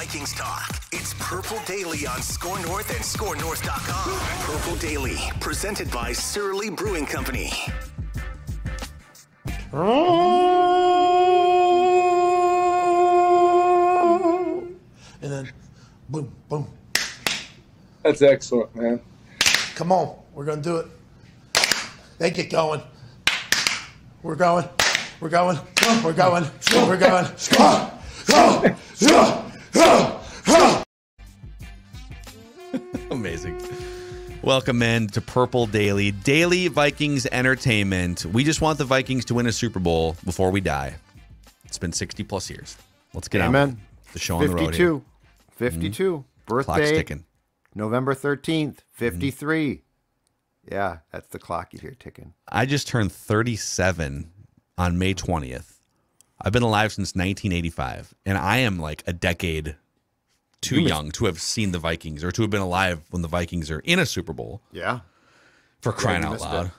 Vikings talk. It's Purple Daily on Score North and ScoreNorth.com. Purple Daily, presented by Surly Brewing Company. And then, boom, boom. That's excellent, man. Come on, we're going to do it. They get going. We're going. We're going. We're going. We're going. Amazing. Welcome in to Purple Daily, daily Vikings entertainment. We just want the Vikings to win a Super Bowl before we die. It's been 60 plus years. Let's get on with the show on the road here. 52. Birthday. Clock's ticking. November 13th, 53. Yeah, that's the clock you hear ticking. I just turned 37 on May 20th. I've been alive since 1985, and I am like a decade too young to have seen the Vikings or to have been alive when the Vikings are in a Super Bowl. Yeah. For crying out loud.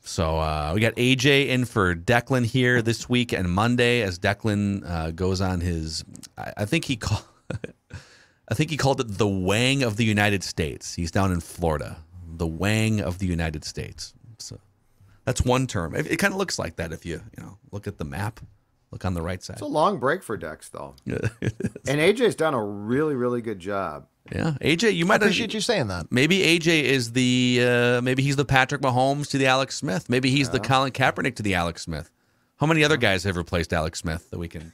So we got AJ in for Declan here this week and Monday as Declan goes on his, I think he called it the Wang of the United States. He's down in Florida. The Wang of the United States. So that's one term. It kind of looks like that if you look at the map. Look on the right side. It's a long break for Dex, though. And AJ's done a really, really good job. Yeah, AJ, you might appreciate you saying that. Maybe AJ is maybe he's the Patrick Mahomes to the Alex Smith. Maybe he's the Colin Kaepernick to the Alex Smith. How many other guys have replaced Alex Smith that we can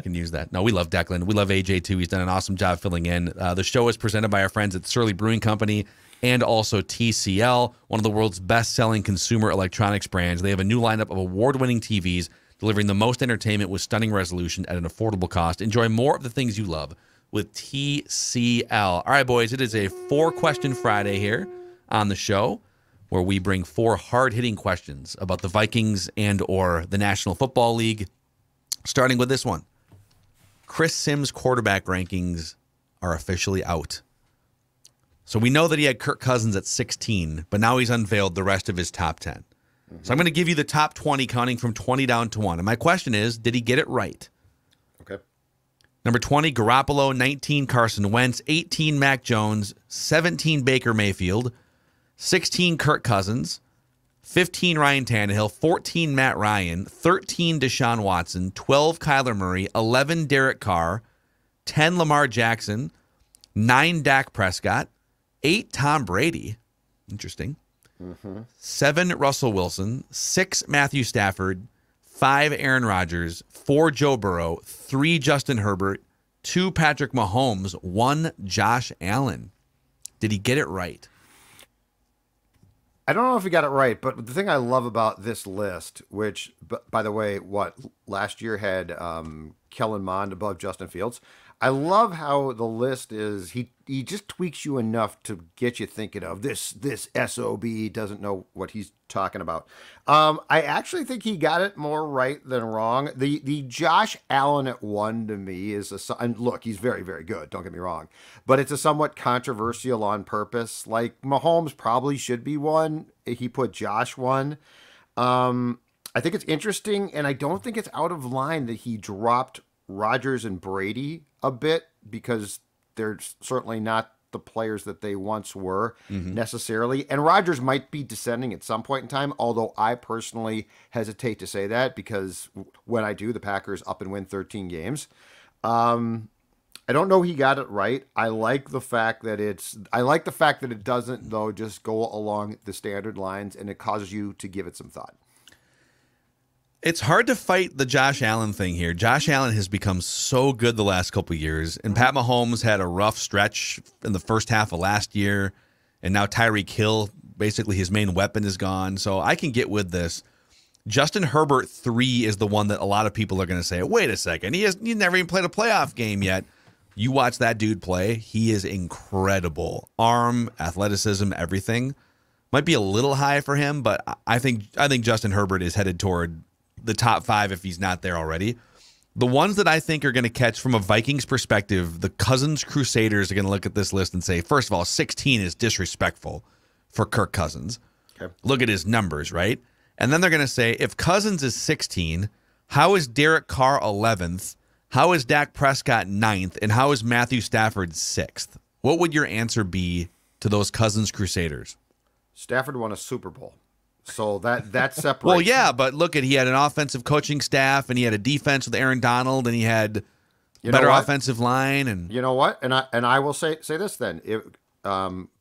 use that? No, we love Declan. We love AJ too. He's done an awesome job filling in. The show is presented by our friends at Surly Brewing Company and also TCL, one of the world's best-selling consumer electronics brands. They have a new lineup of award-winning TVs delivering the most entertainment with stunning resolution at an affordable cost. Enjoy more of the things you love with TCL. All right, boys, it is a 4-question Friday here on the show where we bring 4 hard-hitting questions about the Vikings and or the National Football League. Starting with this one. Chris Sims' quarterback rankings are officially out. So we know that he had Kirk Cousins at 16, but now he's unveiled the rest of his top 10. So I'm going to give you the top 20, counting from 20 down to 1. And my question is, did he get it right? Okay. Number 20, Garoppolo. 19, Carson Wentz. 18, Mac Jones. 17, Baker Mayfield. 16, Kirk Cousins. 15, Ryan Tannehill. 14, Matt Ryan. 13, Deshaun Watson. 12, Kyler Murray. 11, Derek Carr. 10, Lamar Jackson. 9, Dak Prescott. 8, Tom Brady. Interesting. 7, Russell Wilson. 6, Matthew Stafford. 5, Aaron Rodgers. 4, Joe Burrow. 3, Justin Herbert. 2, Patrick Mahomes. 1, Josh Allen. Did he get it right? I don't know if he got it right, but the thing I love about this list, which, by the way, last year had Kellen Mond above Justin Fields. I love how the list is, he just tweaks you enough to get you thinking of this SOB doesn't know what he's talking about. I actually think he got it more right than wrong. The Josh Allen at 1 to me is and look, he's very, very good, don't get me wrong, but it's a somewhat controversial on purpose. Like Mahomes probably should be 1. He put Josh 1. I think it's interesting, and I don't think it's out of line that he dropped Rodgers and Brady a bit because they're certainly not the players that they once were necessarily. And Rodgers might be descending at some point in time, although I personally hesitate to say that because when I do, the Packers up and win 13 games. I don't know he got it right. I like the fact that it doesn't, though, just go along the standard lines and it causes you to give it some thought. It's hard to fight the Josh Allen thing here. Josh Allen has become so good the last couple of years, and Pat Mahomes had a rough stretch in the first half of last year, and now Tyreek Hill, basically his main weapon, is gone. So I can get with this. Justin Herbert 3 is the one that a lot of people are going to say, wait a second, he's never even played a playoff game yet. You watch that dude play, he is incredible. Arm, athleticism, everything. Might be a little high for him, but I think Justin Herbert is headed toward the top 5 if he's not there already. The ones that I think are going to catch from a Vikings perspective, the Cousins Crusaders are going to look at this list and say, first of all, 16 is disrespectful for Kirk Cousins. Okay. Look at his numbers, right? And then they're going to say, if Cousins is 16, how is Derek Carr 11th How is Dak Prescott 9th, and how is Matthew Stafford 6th? What would your answer be to those Cousins Crusaders? Stafford won a Super Bowl. So that separates. Well, yeah, but look he had an offensive coaching staff, and he had a defense with Aaron Donald, and he had better offensive line. And you know what? And I will say this then.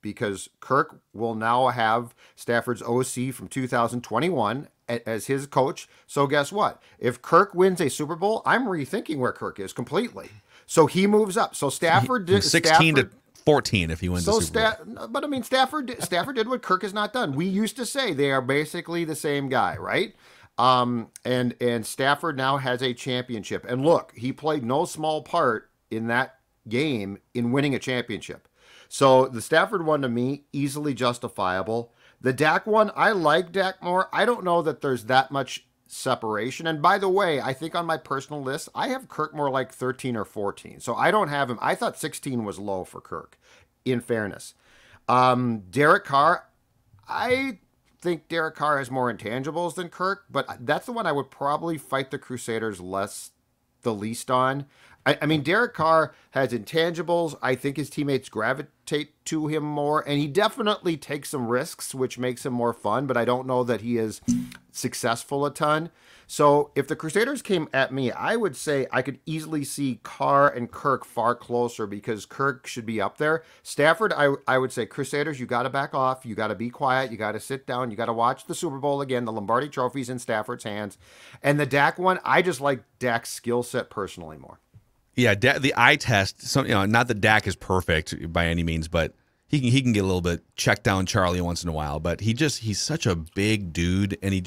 Because Kirk will now have Stafford's OC from 2021 as his coach. So guess what? If Kirk wins a Super Bowl, I'm rethinking where Kirk is completely. So he moves up. So Stafford did 16 to 14 if he wins the Super Bowl. But I mean, Stafford did what Kirk has not done. We used to say they are basically the same guy, right? And Stafford now has a championship. And look, he played no small part in that game in winning a championship. So the Stafford one to me, easily justifiable. The Dak one, I like Dak more. I don't know that there's that much separation. And by the way, I think on my personal list, I have Kirk more like 13 or 14. So I don't have him. I thought 16 was low for Kirk, in fairness. Derek Carr, I think Derek Carr has more intangibles than Kirk, but that's the one I would probably fight the Crusaders the least on. I mean, Derek Carr has intangibles. I think his teammates gravitate to him more, and he definitely takes some risks, which makes him more fun, but I don't know that he is successful a ton. So if the Crusaders came at me, I would say I could easily see Carr and Kirk far closer because Kirk should be up there. Stafford, I would say, Crusaders, you got to back off. You got to be quiet. You got to sit down. You got to watch the Super Bowl again. The Lombardi Trophy's in Stafford's hands. And the Dak one, I just like Dak's skill set personally more. Yeah, the eye test. Not that Dak is perfect by any means, but he can get a little bit check down Charlie once in a while. But he's such a big dude, and he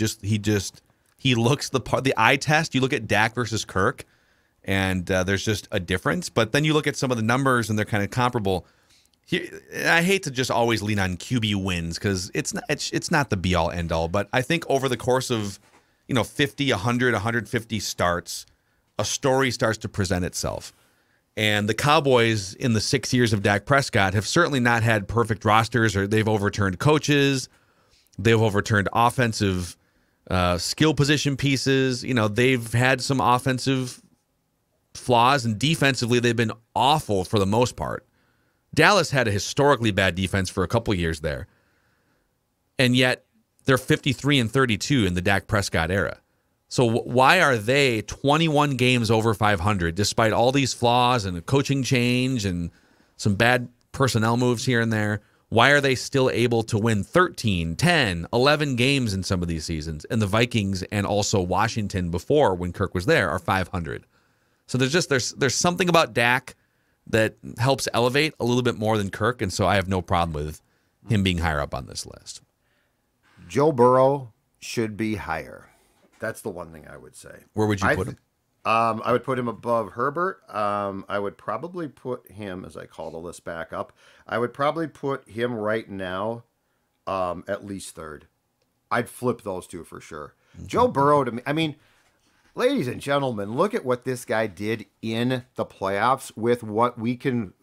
looks the part. The eye test. You look at Dak versus Kirk, and there's just a difference. But then you look at some of the numbers, and they're kind of comparable. I hate to just always lean on QB wins because it's not the be all end all. But I think over the course of 50, 100, 150 starts, a story starts to present itself. And the Cowboys in the 6 years of Dak Prescott have certainly not had perfect rosters, or they've overturned coaches. They've overturned offensive skill position pieces. They've had some offensive flaws, and defensively they've been awful for the most part. Dallas had a historically bad defense for a couple years there. And yet they're 53-32 in the Dak Prescott era. So why are they 21 games over 500 despite all these flaws and a coaching change and some bad personnel moves here and there? Why are they still able to win 13, 10, 11 games in some of these seasons? And the Vikings and also Washington before, when Kirk was there, are 500. So there's something about Dak that helps elevate a little bit more than Kirk, and so I have no problem with him being higher up on this list. Joe Burrow should be higher. That's the one thing I would say. Where would you put him? I would put him above Herbert. I would probably put him, as I call the list back up, I would probably put him right now at least third. I'd flip those two for sure. Mm-hmm. Joe Burrow, to me, I mean, ladies and gentlemen, look at what this guy did in the playoffs with what we can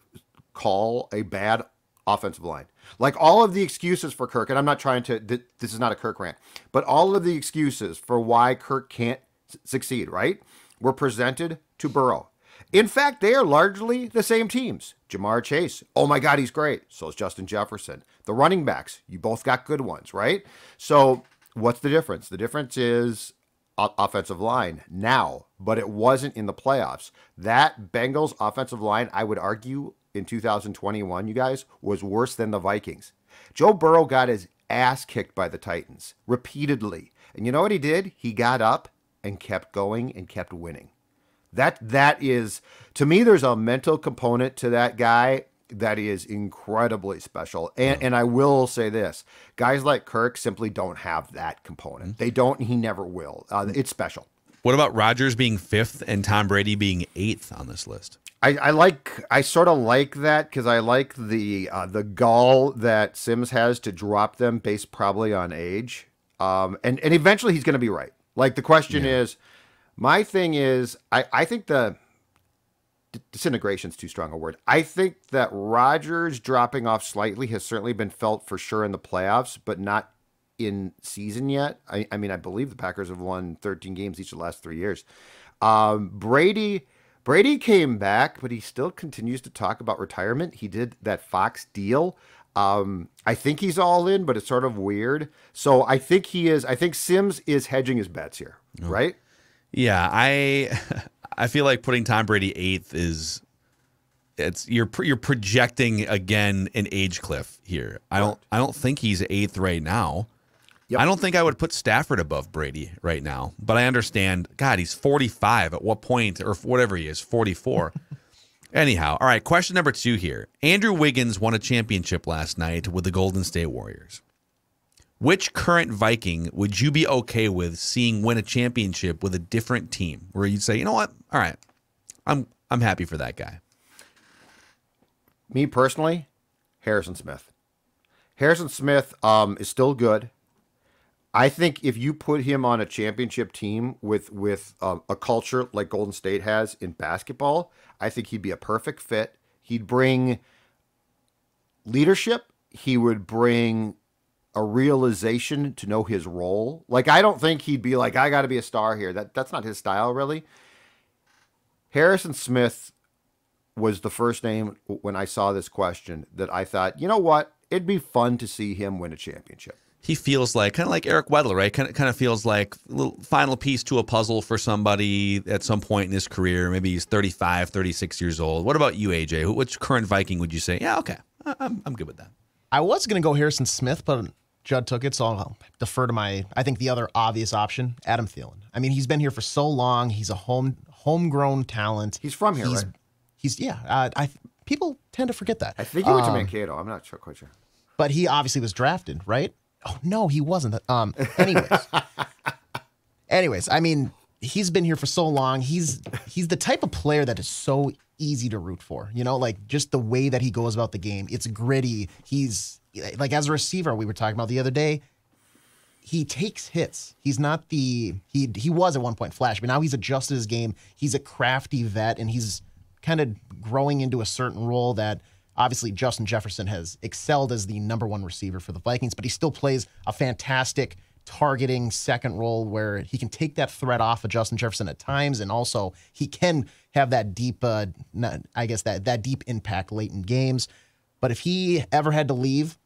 call a bad offensive line. Like all of the excuses for Kirk, and I'm not trying to, this is not a Kirk rant, but all of the excuses for why Kirk can't succeed, right, were presented to Burrow. In fact, they are largely the same teams. Jamar Chase, oh my God, he's great. So is Justin Jefferson. The running backs, you both got good ones, right? So what's the difference? The difference is offensive line now, but it wasn't in the playoffs. That Bengals offensive line, I would argue, in 2021, you guys, was worse than the Vikings. Joe Burrow got his ass kicked by the Titans repeatedly. And you know what he did? He got up and kept going and kept winning. That is, to me, there's a mental component to that guy that is incredibly special. And I will say this, guys like Kirk simply don't have that component. They don't, he never will. It's special. What about Rodgers being 5th and Tom Brady being 8th on this list? I sort of like that because I like the gall that Sims has to drop them based probably on age. And eventually he's going to be right. Like the question is, my thing is, I think the disintegration's too strong a word. I think that Rodgers dropping off slightly has certainly been felt for sure in the playoffs, but not in season yet. I mean, I believe the Packers have won 13 games each of the last 3 years. Brady Brady came back, but he still continues to talk about retirement. He did that Fox deal. I think he's all in, but it's sort of weird. So I think he is. I think Sims is hedging his bets here, right? Yeah, I feel like putting Tom Brady 8th is you're projecting again an age cliff here. I don't think he's 8th right now. Yep. I don't think I would put Stafford above Brady right now, but I understand. God, he's 45. At what point, or whatever he is, 44. Anyhow, all right, question number 2 here. Andrew Wiggins won a championship last night with the Golden State Warriors. Which current Viking would you be okay with seeing win a championship with a different team, where you'd say, you know what, all right, I'm happy for that guy? Me personally, Harrison Smith. Harrison Smith is still good. I think if you put him on a championship team with a culture like Golden State has in basketball, I think he'd be a perfect fit. He'd bring leadership. He would bring a realization to know his role. Like, I don't think he'd be like, I got to be a star here. That's not his style, really. Harrison Smith was the first name when I saw this question that I thought, you know what? It'd be fun to see him win a championship. He feels like, kind of like Eric Weddle, right? Kind of feels like a little final piece to a puzzle for somebody at some point in his career. Maybe he's 35, 36 years old. What about you, AJ? Which current Viking would you say, yeah, okay, I'm good with that? I was going to go Harrison Smith, but Judd took it, so I'll defer to I think the other obvious option, Adam Thielen. I mean, he's been here for so long. He's a homegrown talent. He's from here, right? People tend to forget that. I think he went to Mankato. I'm not quite sure. But he obviously was drafted, right? Oh, no, he wasn't. Anyways, I mean, he's been here for so long. He's the type of player that is so easy to root for. You know, like just the way that he goes about the game. It's gritty. He's like, as a receiver, we were talking about the other day, he takes hits. He's not he was at one point flash, but now he's adjusted his game. He's a crafty vet, and he's kind of growing into a certain role that obviously Justin Jefferson has excelled as the number 1 receiver for the Vikings, but he still plays a fantastic targeting second role where he can take that threat off of Justin Jefferson at times, and also he can have that deep, that deep impact late in games. But if he ever had to leave,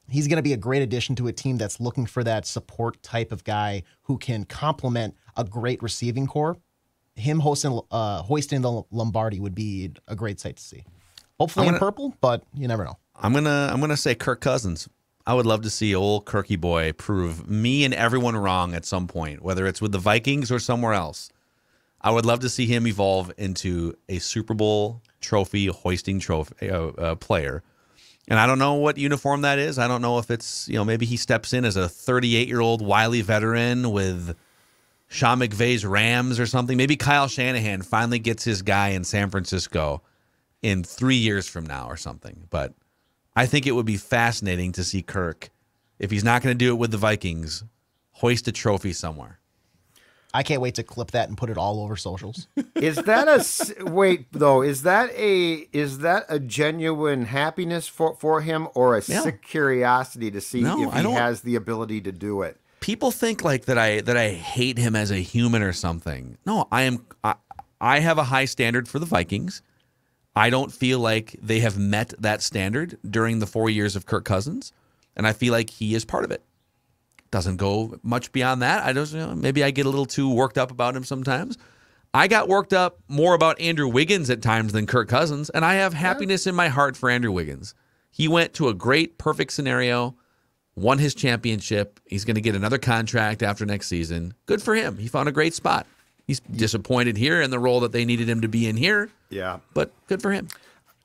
he's going to be a great addition to a team that's looking for that support type of guy who can complement a great receiving core. Him hoisting the Lombardi would be a great sight to see. Hopefully in purple, but you never know. I'm gonna say Kirk Cousins. I would love to see old Kirky boy prove me and everyone wrong at some point, whether it's with the Vikings or somewhere else. I would love to see him evolve into a Super Bowl trophy hoisting player. And I don't know what uniform that is. I don't know if it's, maybe he steps in as a 38-year-old wily veteran with Sean McVay's Rams or something. Maybe Kyle Shanahan finally gets his guy in San Francisco in 3 years from now or something. But I think it would be fascinating to see Kirk, if he's not going to do it with the Vikings, hoist a trophy somewhere. I can't wait to clip that and put it all over socials. Is that a genuine happiness for him, or a sick curiosity to see if he has the ability to do it? People think like that I hate him as a human or something. No, I have a high standard for the Vikings. I don't feel like they have met that standard during the 4 years of Kirk Cousins, and I feel like he is part of it. Doesn't go much beyond that. Maybe I get a little too worked up about him sometimes. I got worked up more about Andrew Wiggins at times than Kirk Cousins, and I have happiness in my heart for Andrew Wiggins. He went to a great, perfect scenario, won his championship. He's going to get another contract after next season. Good for him. He found a great spot. He's disappointed here in the role that they needed him to be in here. Yeah. But good for him.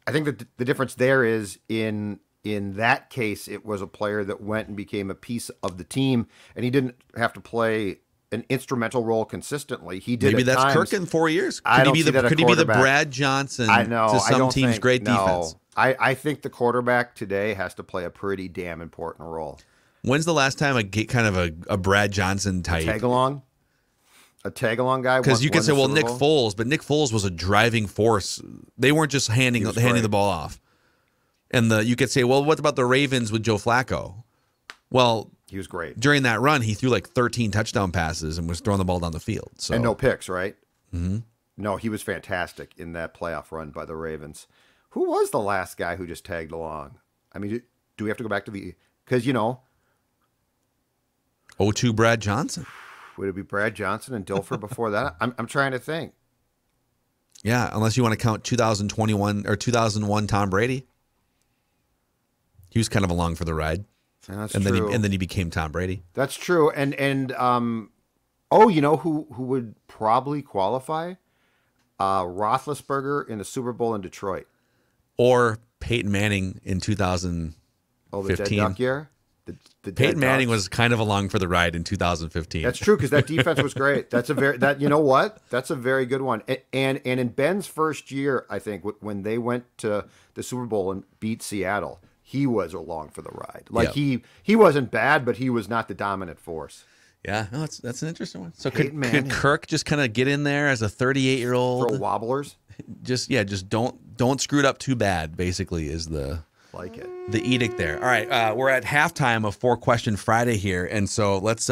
I think that the difference there is in that case, it was a player that went and became a piece of the team, and he didn't have to play an instrumental role consistently. He did. Maybe that's times. Kirk in 4 years. Could he be the Brad Johnson to some team's great defense? I think the quarterback today has to play a pretty damn important role. When's the last time a Brad Johnson type? A tag-along guy? Because you could say, well, Nick Foles, but Nick Foles was a driving force. They weren't just handing the ball off. And you could say, well, what about the Ravens with Joe Flacco? Well, he was great. During that run, he threw like 13 touchdown passes and was throwing the ball down the field. So. And no picks, right? Mm-hmm. No, he was fantastic in that playoff run by the Ravens. Who was the last guy who just tagged along? I mean, do we have to go back to because, 0-2 Brad Johnson. Would it be Brad Johnson and Dilfer before that? I'm trying to think. Yeah, unless you want to count 2021 or 2001 Tom Brady. He was kind of along for the ride. Yeah, that's and true. Then he became Tom Brady. That's true. And who would probably qualify? Roethlisberger in the Super Bowl in Detroit. Or Peyton Manning in 2015. Oh, the dead duck year? The Peyton Manning was kind of along for the ride in 2015. That's true, because that defense was great. That's you know what? That's a very good one. And in Ben's first year, I think, when they went to the Super Bowl and beat Seattle, he was along for the ride. Like he wasn't bad, but he was not the dominant force. Yeah, no, that's an interesting one. So could Kirk just kind of get in there as a 38-year-old? Throw wobblers? Just don't screw it up too bad, basically, is the edict there. All right, we're at halftime of 4-Question Friday here, and so let's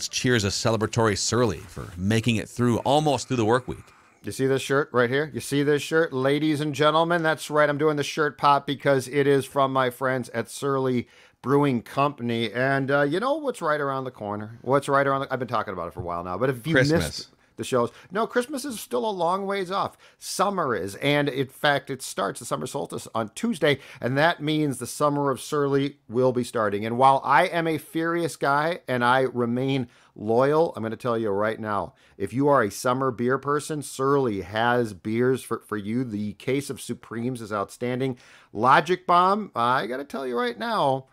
cheers a celebratory Surly for making it almost through the work week. You see this shirt right here? You see this shirt, ladies and gentlemen? That's right. I'm doing the shirt pop because it is from my friends at Surly Brewing Company. And you know what's right around the corner? I've been talking about it for a while now. But if you missed the shows, no, Christmas is still a long ways off. Summer is. And in fact, it starts the summer solstice on Tuesday. And that means the summer of Surly will be starting. And while I am a furious guy and I remain loyal, I'm going to tell you right now, if you are a summer beer person, Surly has beers for you. The case of Supremes is outstanding. Logic Bomb, I got to tell you right now,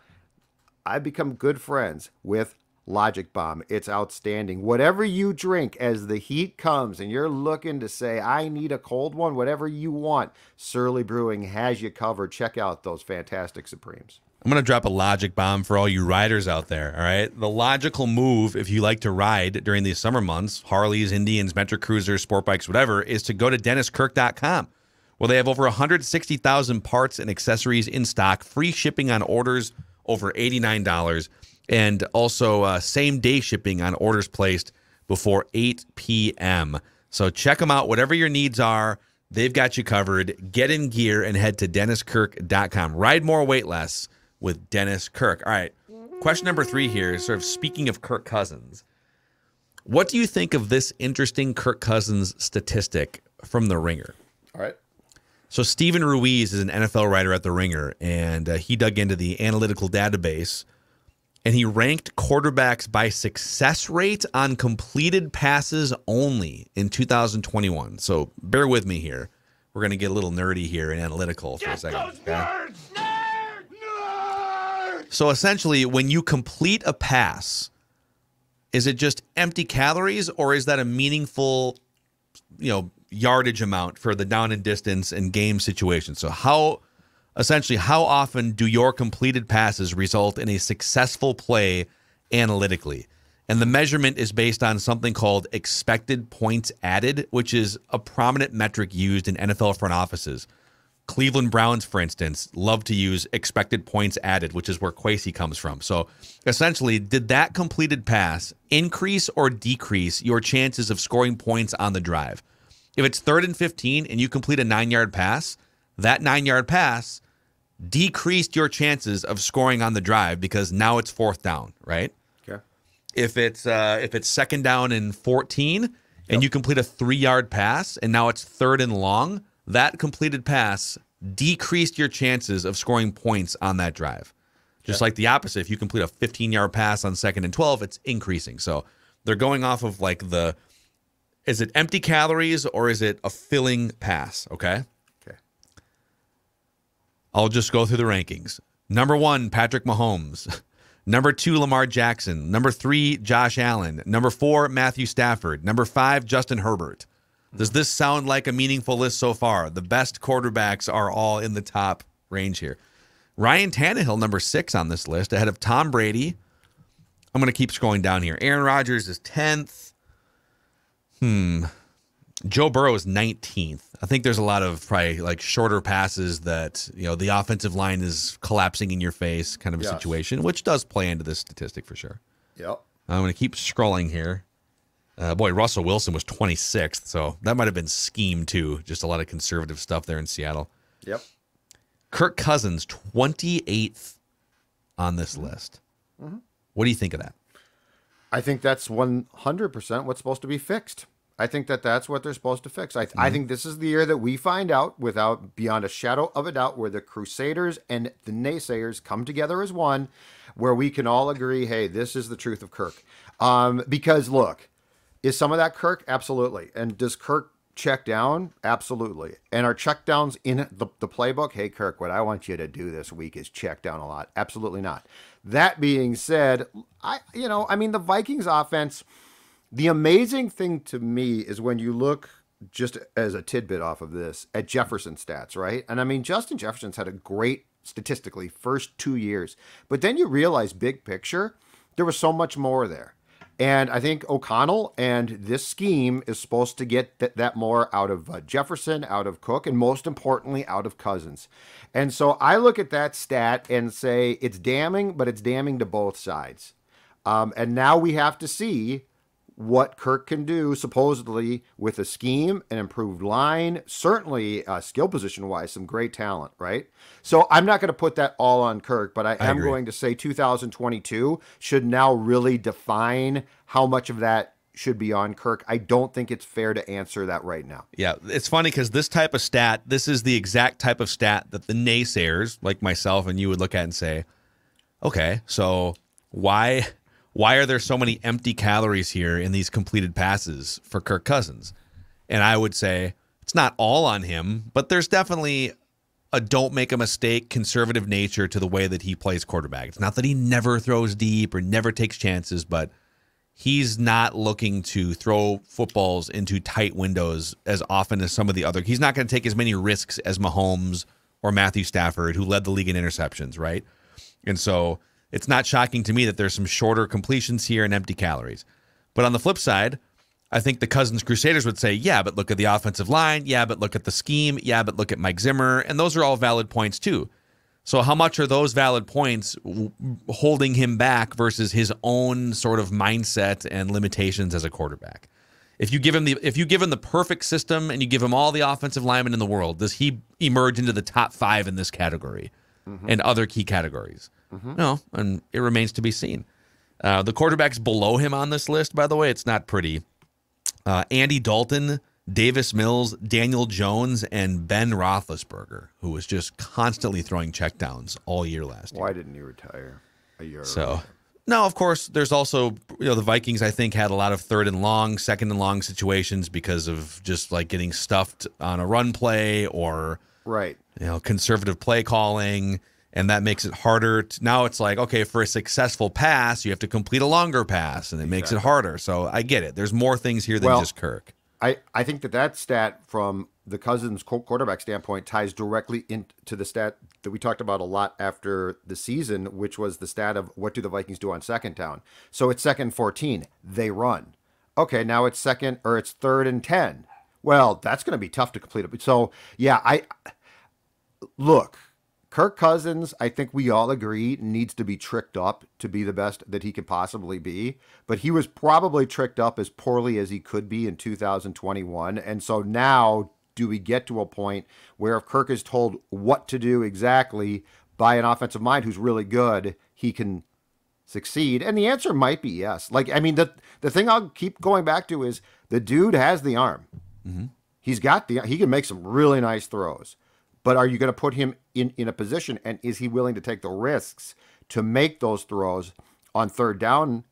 I've become good friends with Logic Bomb. It's outstanding. Whatever you drink as the heat comes and you're looking to say, I need a cold one, whatever you want, Surly Brewing has you covered. Check out those fantastic Supremes. I'm going to drop a Logic Bomb for all you riders out there, all right? The logical move, if you like to ride during these summer months, Harleys, Indians, Metric Cruisers, sport bikes, whatever, is to go to DennisKirk.com, where they have over 160,000 parts and accessories in stock, free shipping on orders over $89, and also same-day shipping on orders placed before 8 p.m. So check them out. Whatever your needs are, they've got you covered. Get in gear and head to DennisKirk.com. Ride more, wait less with Dennis Kirk. All right, question number 3 here is sort of speaking of Kirk Cousins. What do you think of this interesting Kirk Cousins statistic from The Ringer? All right. So Steven Ruiz is an NFL writer at The Ringer, and he dug into the analytical database, and he ranked quarterbacks by success rate on completed passes only in 2021. So bear with me here. We're going to get a little nerdy here and analytical for a second. Okay? So essentially, when you complete a pass, is it just empty calories, or is that a meaningful, yardage amount for the down and distance and game situation? So how often do your completed passes result in a successful play analytically? And the measurement is based on something called expected points added, which is a prominent metric used in NFL front offices. Cleveland Browns, for instance, love to use expected points added, which is where Kwesi comes from. So essentially, did that completed pass increase or decrease your chances of scoring points on the drive? If it's 3rd and 15 and you complete a 9-yard pass, that 9-yard pass decreased your chances of scoring on the drive because now it's 4th down, right? Okay. If it's 2nd down and 14 and you complete a 3-yard pass and now it's 3rd and long, that completed pass decreased your chances of scoring points on that drive. Just like the opposite, if you complete a 15-yard pass on 2nd and 12, it's increasing. So they're going off of is it empty calories or is it a filling pass? Okay. I'll just go through the rankings. Number 1, Patrick Mahomes. Number 2, Lamar Jackson. Number 3, Josh Allen. Number 4, Matthew Stafford. Number 5, Justin Herbert. Does this sound like a meaningful list so far? The best quarterbacks are all in the top range here. Ryan Tannehill, number 6 on this list, ahead of Tom Brady. I'm going to keep scrolling down here. Aaron Rodgers is 10th. Joe Burrow is 19th. I think there's a lot of probably shorter passes that, the offensive line is collapsing in your face kind of a situation, which does play into this statistic for sure. Yep. I'm going to keep scrolling here. Boy, Russell Wilson was 26th, so that might have been scheme too. Just a lot of conservative stuff there in Seattle. Yep. Kirk Cousins, 28th on this list. Mm-hmm. What do you think of that? I think that's 100% what's supposed to be fixed. I think that's what they're supposed to fix. I think this is the year that we find out, without beyond a shadow of a doubt, where the Crusaders and the naysayers come together as one, where we can all agree, hey, this is the truth of Kirk. Because look, is some of that Kirk? Absolutely. And does Kirk check down? Absolutely. And are check downs in the playbook? Hey, Kirk, what I want you to do this week is check down a lot. Absolutely not. That being said, the Vikings offense, the amazing thing to me is when you look, just as a tidbit off of this, at Jefferson stats, right? And I mean, Justin Jefferson's had a great, statistically, first 2 years. But then you realize, big picture, there was so much more there. And I think O'Connell and this scheme is supposed to get that more out of Jefferson, out of Cook, and most importantly, out of Cousins. And so I look at that stat and say it's damning, but it's damning to both sides. And now we have to see what Kirk can do, supposedly, with a scheme, an improved line, certainly skill position-wise, some great talent, right? So I'm not going to put that all on Kirk, but I am going to say 2022 should now really define how much of that should be on Kirk. I don't think it's fair to answer that right now. Yeah, it's funny because this type of stat, this is the exact type of stat that the naysayers, like myself and you, would look at and say, okay, so why are there so many empty calories here in these completed passes for Kirk Cousins? And I would say it's not all on him, but there's definitely a don't make a mistake conservative nature to the way that he plays quarterback. It's not that he never throws deep or never takes chances, but he's not looking to throw footballs into tight windows as often as some of the other. He's not going to take as many risks as Mahomes or Matthew Stafford, who led the league in interceptions, right? And so it's not shocking to me that there's some shorter completions here and empty calories. But on the flip side, I think the Cousins Crusaders would say, yeah, but look at the offensive line. Yeah, but look at the scheme. Yeah, but look at Mike Zimmer. And those are all valid points too. So how much are those valid points holding him back versus his own sort of mindset and limitations as a quarterback? If you give him the perfect system and you give him all the offensive linemen in the world, does he emerge into the top 5 in this category and other key categories? No, and it remains to be seen. The quarterbacks below him on this list, by the way, it's not pretty. Andy Dalton, Davis Mills, Daniel Jones, and Ben Roethlisberger, who was just constantly throwing checkdowns all year last year. Why didn't he retire a year ago? No, of course, there's also, the Vikings, I think, had a lot of third and long, second and long situations because of just like getting stuffed on a run play or conservative play calling. And that makes it harder. Now it's like, okay, for a successful pass, you have to complete a longer pass, and it makes it harder. So I get it. There's more things here than just Kirk. I think that stat from the Cousins quarterback standpoint ties directly into the stat that we talked about a lot after the season, which was the stat of what do the Vikings do on second down. So it's 2nd and 14. They run. Okay, now it's 3rd and 10. Well, that's going to be tough to complete. So, yeah, look. Kirk Cousins, I think we all agree, needs to be tricked up to be the best that he could possibly be. But he was probably tricked up as poorly as he could be in 2021. And so now, do we get to a point where if Kirk is told what to do exactly by an offensive mind who's really good, he can succeed? And the answer might be yes. The thing I'll keep going back to is the dude has the arm. Mm-hmm. He can make some really nice throws. But are you going to put him in a position, and is he willing to take the risks to make those throws on third down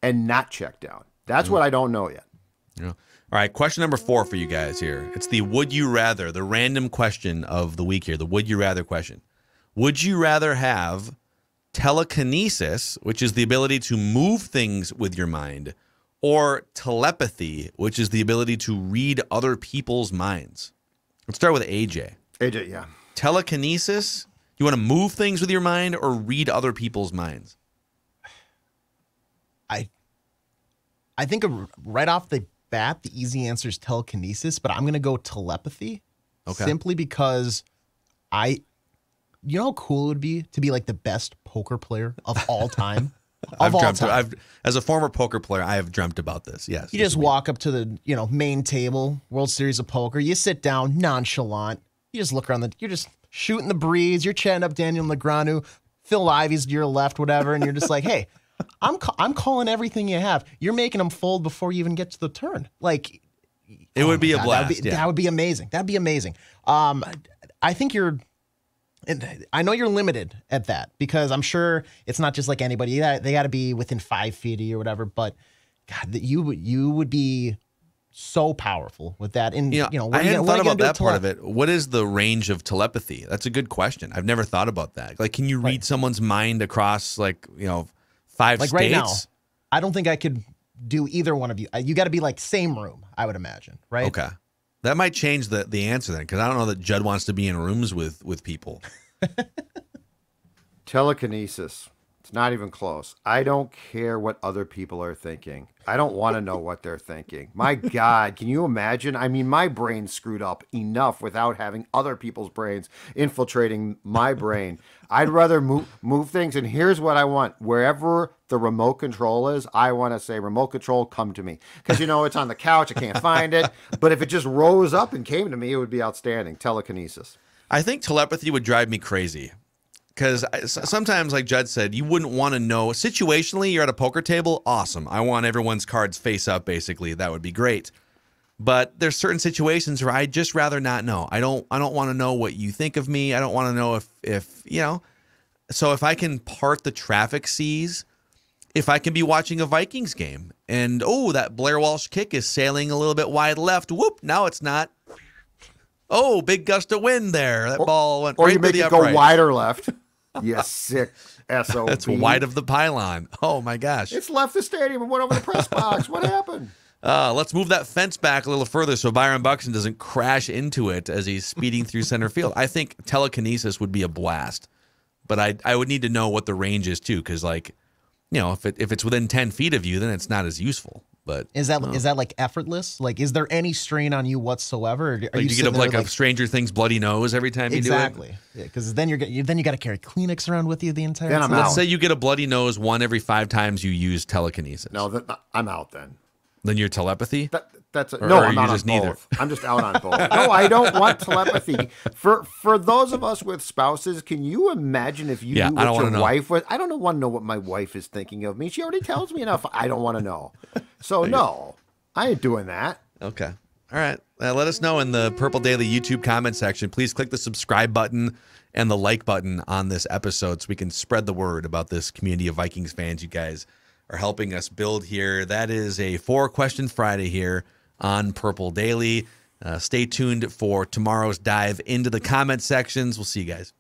and not check down? That's what I don't know yet. Yeah. All right, question number 4 for you guys here. It's the would you rather, the random question of the week here, the would you rather question. Would you rather have telekinesis, which is the ability to move things with your mind, or telepathy, which is the ability to read other people's minds? Let's start with AJ. AJ, yeah. Telekinesis? You want to move things with your mind or read other people's minds? I think right off the bat, the easy answer is telekinesis, but I'm going to go telepathy. Okay. Simply because you know how cool it would be to be like the best poker player of all time? Of all time. As a former poker player, I have dreamt about this. Yes. You just walk up to the main table, World Series of Poker. You sit down, nonchalant. You just look around. You're just shooting the breeze. You're chatting up Daniel Negreanu, Phil Ivey's to your left, whatever, and you're just like, hey, I'm calling everything you have. You're making them fold before you even get to the turn. Like, it would be a blast. That would be amazing. That'd be amazing. I think I know you're limited at that because I'm sure it's not just like anybody. They got to be within 5 feet of you or whatever. But God, you would be so powerful with that. And I hadn't thought about that part of it. What is the range of telepathy? That's a good question. I've never thought about that. Like, can you read someone's mind across 5 states? Right now, I don't think I could do either one of you. You got to be like same room, I would imagine, right? Okay. That might change the answer then, because I don't know that Judd wants to be in rooms with people. Telekinesis. It's not even close. I don't care what other people are thinking. I don't want to know what they're thinking. My God, can you imagine? I mean, my brain's screwed up enough without having other people's brains infiltrating my brain. I'd rather move things, and here's what I want. Wherever the remote control is, I want to say, remote control, come to me. Because, it's on the couch. I can't find it. But if it just rose up and came to me, it would be outstanding. Telekinesis. I think telepathy would drive me crazy. Because sometimes, like Judd said, you wouldn't want to know. Situationally, you're at a poker table, awesome. I want everyone's cards face up, basically. That would be great. But there's certain situations where I'd just rather not know. I don't want to know what you think of me. I don't want to know if. So if I can part the traffic seas, if I can be watching a Vikings game, and, that Blair Walsh kick is sailing a little bit wide left. Whoop, now it's not. Oh, big gust of wind there. That ball went right through the upright. Or you make it go wider left. You sick SOB. That's wide of the pylon. Oh, my gosh. It's left the stadium and went over the press box. What happened? Let's move that fence back a little further so Byron Buxton doesn't crash into it as he's speeding through center field. I think telekinesis would be a blast. But I would need to know what the range is, too, because, if it's within 10 feet of you, then it's not as useful. But is that like effortless? Like, is there any strain on you whatsoever? Or are you get a Stranger Things bloody nose every time you do it? Exactly. Yeah, because then you got to carry Kleenex around with you the entire time. Let's say you get a bloody nose 1 every 5 times you use telekinesis. No, I'm out then. Then your telepathy? I'm out on both. I'm just out on both. No, I don't want telepathy. For those of us with spouses, can you imagine if you knew what your wife was? I don't want to know what my wife is thinking of me. She already tells me enough. I don't want to know. So no, I ain't doing that. Okay. All right. Let us know in the Purple Daily YouTube comment section. Please click the subscribe button and the like button on this episode so we can spread the word about this community of Vikings fans you guys are helping us build here. That is a 4-question Friday here on Purple Daily. Stay tuned for tomorrow's dive into the comment sections. We'll see you guys.